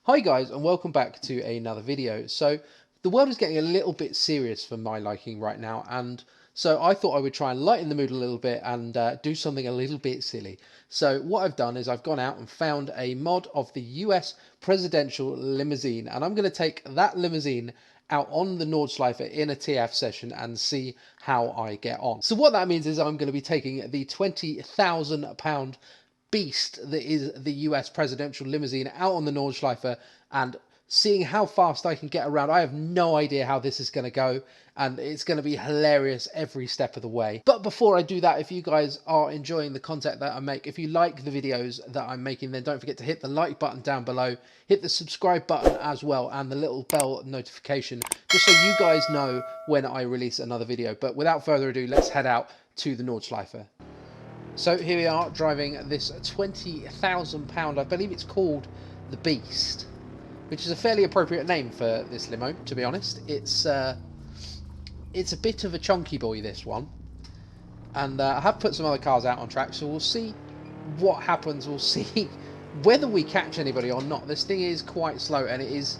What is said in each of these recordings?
Hi guys, and welcome back to another video. So the world is getting a little bit serious for my liking right now, and so I thought I would try and lighten the mood a little bit and do something a little bit silly. So what I've done is I've gone out and found a mod of the US presidential limousine, and I'm going to take that limousine out on the Nordschleife in a TF session and see how I get on. So what that means is I'm going to be taking the £20,000 beast that is the US presidential limousine out on the Nordschleife and seeing how fast I can get around. I have no idea how this is going to go, and it's going to be hilarious every step of the way. But before I do that, if you guys are enjoying the content that I make, if you like the videos that I'm making, then don't forget to hit the like button down below, hit the subscribe button as well, and the little bell notification, just so you guys know when I release another video. But without further ado, let's head out to the Nordschleife. So here we are driving this £20,000, I believe it's called the Beast, which is a fairly appropriate name for this limo, to be honest. It's a bit of a chunky boy, this one. And I have put some other cars out on track, so we'll see what happens. We'll see whether we catch anybody or not. This thing is quite slow, and it is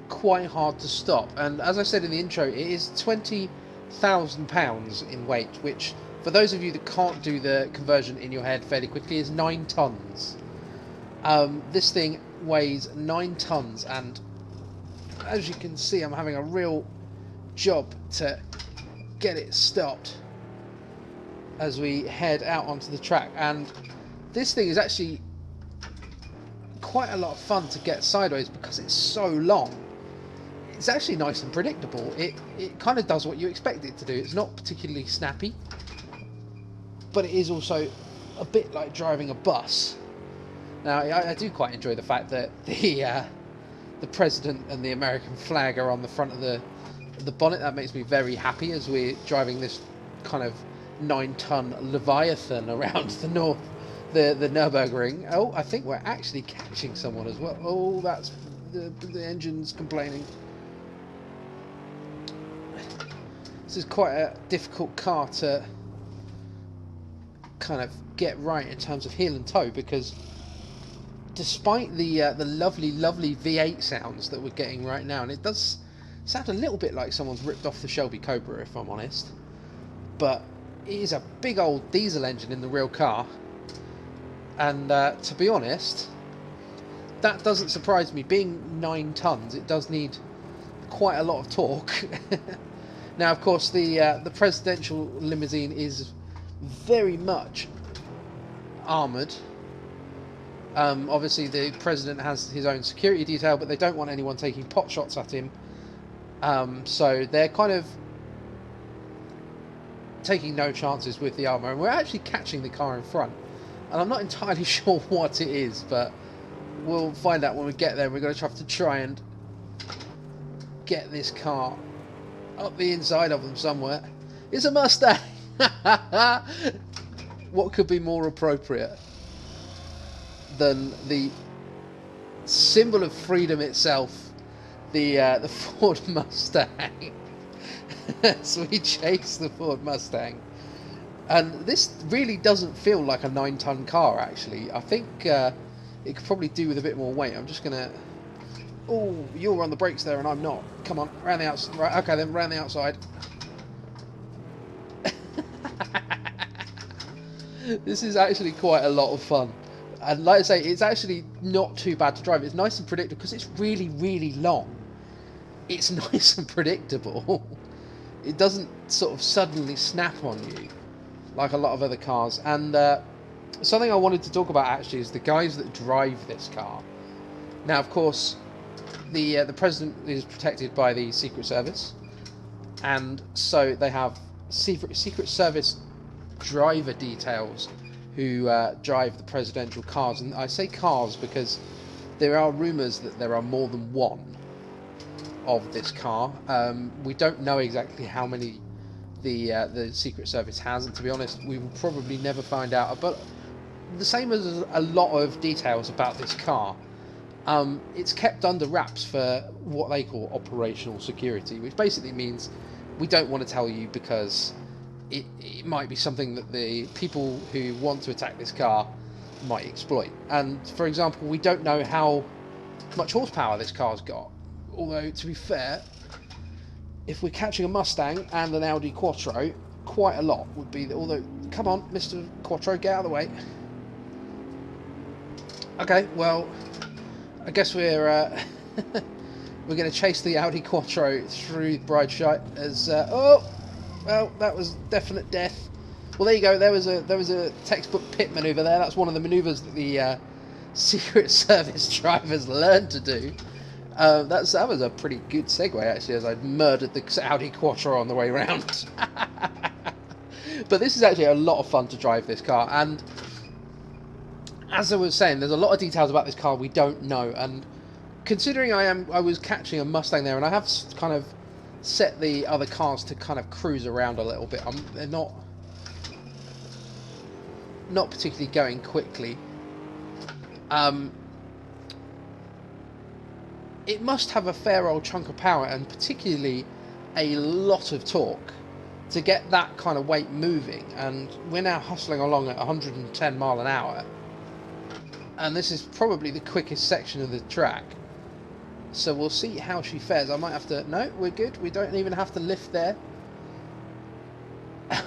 quite hard to stop. And as I said in the intro, it is £20,000 in weight, which, for those of you that can't do the conversion in your head fairly quickly, is 9 tons. This thing weighs 9 tons, and as you can see, I'm having a real job to get it stopped as we head out onto the track. And this thing is actually quite a lot of fun to get sideways because it's so long. It's actually nice and predictable. It kind of does what you expect it to do. It's not particularly snappy, but it is also a bit like driving a bus. Now, I do quite enjoy the fact that the president and the American flag are on the front of the bonnet. That makes me very happy as we're driving this kind of 9-ton Leviathan around the Nurburgring. Oh, I think we're actually catching someone as well. Oh, that's the engine's complaining. This is quite a difficult car to kind of get right in terms of heel and toe, because despite the lovely V8 sounds that we're getting right now, and it does sound a little bit like someone's ripped off the Shelby Cobra, if I'm honest, but it is a big old diesel engine in the real car, and to be honest, that doesn't surprise me. Being 9 tons, it does need quite a lot of torque. Now, of course, the presidential limousine is very much armoured. Obviously, the president has his own security detail, but they don't want anyone taking pot shots at him. So they're kind of taking no chances with the armour, and we're actually catching the car in front. And I'm not entirely sure what it is, but we'll find out when we get there. We're going to have to try and get this car up the inside of them somewhere. It's a Mustang! What could be more appropriate than the symbol of freedom itself, the Ford Mustang? So we chase the Ford Mustang, and this really doesn't feel like a 9-ton car. Actually, I think it could probably do with a bit more weight. I'm just gonna. Oh, you're on the brakes there, and I'm not. Come on, around the outside. Right, okay, then around the outside. This is actually quite a lot of fun, and like I say, it's actually not too bad to drive. It's nice and predictable because it's really long. It's nice and predictable. It doesn't sort of suddenly snap on you like a lot of other cars. And something I wanted to talk about actually is the guys that drive this car. Now, of course, the president is protected by the Secret Service, and so they have Secret Service driver details who drive the presidential cars. And I say cars because there are rumours that there are more than one of this car. We don't know exactly how many the Secret Service has, and to be honest, we will probably never find out. But the same as a lot of details about this car, it's kept under wraps for what they call operational security, which basically means we don't want to tell you because it might be something that the people who want to attack this car might exploit. And for example, we don't know how much horsepower this car's got. Although, to be fair, if we're catching a Mustang and an Audi Quattro, quite a lot would be... Although, come on, Mr. Quattro, get out of the way. Okay, well, I guess we're we're going to chase the Audi Quattro through Brideshite as... oh, well, that was definite death. Well, there you go. There was a textbook pit manoeuvre there. That's one of the manoeuvres that the Secret Service drivers learned to do. That was a pretty good segue, actually, as I murdered the Audi Quattro on the way round. But this is actually a lot of fun to drive this car, and as I was saying, there's a lot of details about this car we don't know, and considering I was catching a Mustang there, and I have kind of set the other cars to kind of cruise around a little bit. They're not particularly going quickly. It must have a fair old chunk of power, and particularly a lot of torque to get that kind of weight moving. And we're now hustling along at 110 mile an hour, and this is probably the quickest section of the track. So we'll see how she fares. I might have to... No, we're good. We don't even have to lift there.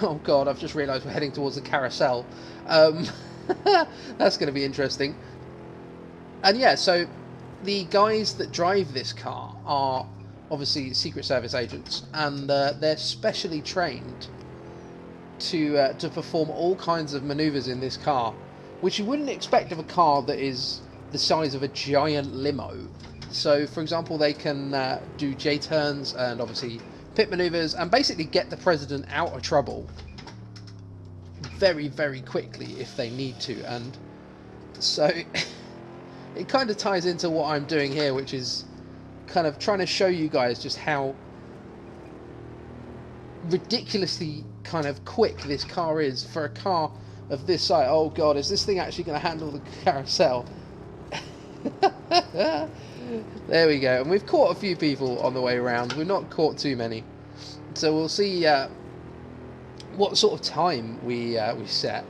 Oh god, I've just realised we're heading towards the carousel. That's going to be interesting. And yeah, so the guys that drive this car are obviously Secret Service agents, and they're specially trained to perform all kinds of manoeuvres in this car, which you wouldn't expect of a car that is the size of a giant limo. So, for example, they can do J-turns and obviously pit manoeuvres and basically get the president out of trouble very, very quickly if they need to. And so it kind of ties into what I'm doing here, which is kind of trying to show you guys just how ridiculously kind of quick this car is for a car of this size. Oh god, is this thing actually going to handle the carousel? There we go. And we've caught a few people on the way around. We've not caught too many. So we'll see what sort of time we set.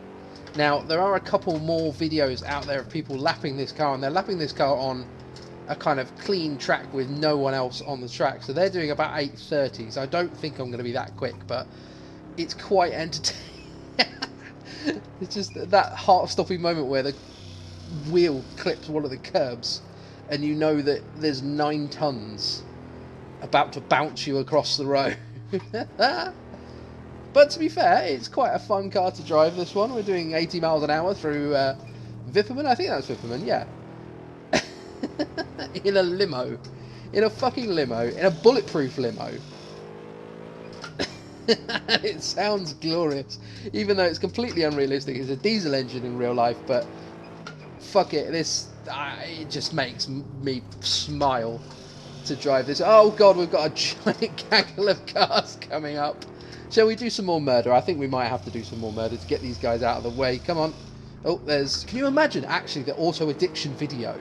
Now, there are a couple more videos out there of people lapping this car, and they're lapping this car on a kind of clean track with no one else on the track. So they're doing about 8:30. So I don't think I'm going to be that quick, but it's quite entertaining. It's just that heart-stopping moment where the wheel clips one of the curbs, and you know that there's 9 tons about to bounce you across the road. But to be fair, it's quite a fun car to drive, this one. We're doing 80 miles an hour through Vipperman. I think that's Vipperman, yeah. In a limo. In a fucking limo. In a bulletproof limo. It sounds glorious. Even though it's completely unrealistic. It's a diesel engine in real life, but fuck it. It just makes me smile to drive this. Oh god, we've got a giant gaggle of cars coming up. Shall we do some more murder? I think we might have to do some more murder to get these guys out of the way. Come on. Oh, can you imagine actually the auto addiction video?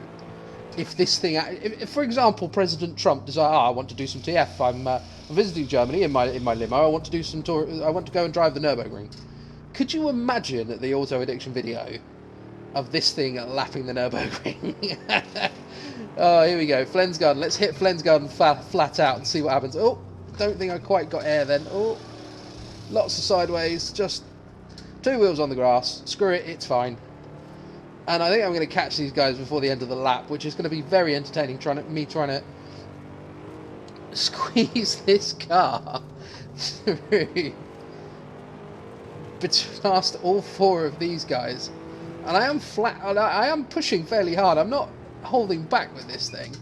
If this thing, if, for example, President Trump decides, I want to do some TF. I'm visiting Germany in my limo. I want to do some tour. I want to go and drive the Nurburgring. Could you imagine the auto addiction video of this thing lapping the Nurburgring? Oh, here we go. Flensgarden. Let's hit Flensgarden flat out and see what happens. Oh, don't think I quite got air then. Oh, lots of sideways. Just 2 wheels on the grass. Screw it. It's fine. And I think I'm going to catch these guys before the end of the lap, which is going to be very entertaining. Me trying to squeeze this car through past all 4 of these guys. And I am pushing fairly hard. I'm not holding back with this thing.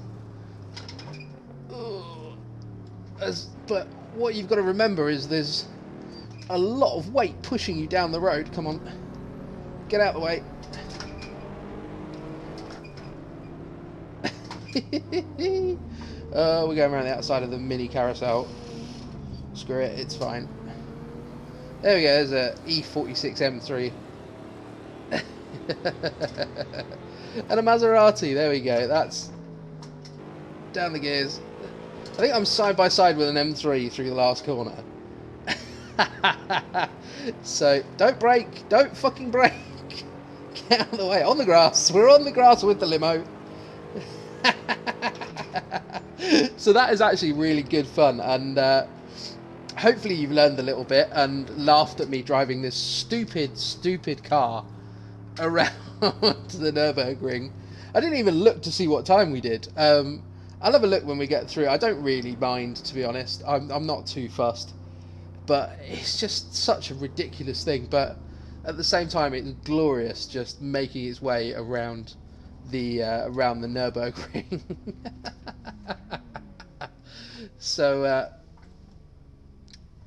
But what you've got to remember is there's a lot of weight pushing you down the road. Come on. Get out of the way. We're going around the outside of the mini carousel. Screw it, it's fine. There we go, there's a E46 M3. And a Maserati, there we go. That's down the gears. I think I'm side by side with an M3 through the last corner. So, don't brake, don't fucking brake. Get out of the way, on the grass. We're on the grass with the limo. So that is actually really good fun, and hopefully you've learned a little bit and laughed at me driving this stupid car around the Nurburgring. I didn't even look to see what time we did. I'll have a look when we get through. I don't really mind, to be honest. I'm not too fussed, but it's just such a ridiculous thing. But at the same time, it's glorious just making its way around the Nurburgring. So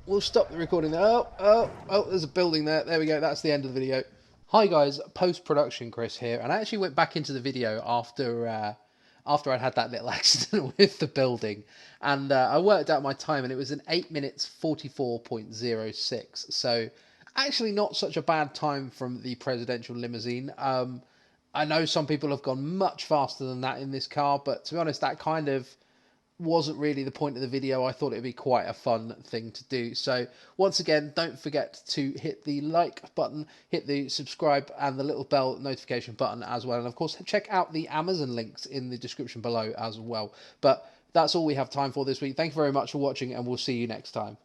we'll stop the recording there. Oh, there's a building there. There we go. That's the end of the video. Hi guys, post-production Chris here, and I actually went back into the video after I'd had that little accident with the building, and I worked out my time, and it was an 8 minutes 44.06. So actually not such a bad time from the presidential limousine. I know some people have gone much faster than that in this car, but to be honest, that kind of wasn't really the point of the video. I thought it'd be quite a fun thing to do. So once again, don't forget to hit the like button, hit the subscribe and the little bell notification button as well. And of course, check out the Amazon links in the description below as well. But that's all we have time for this week. Thank you very much for watching, and we'll see you next time.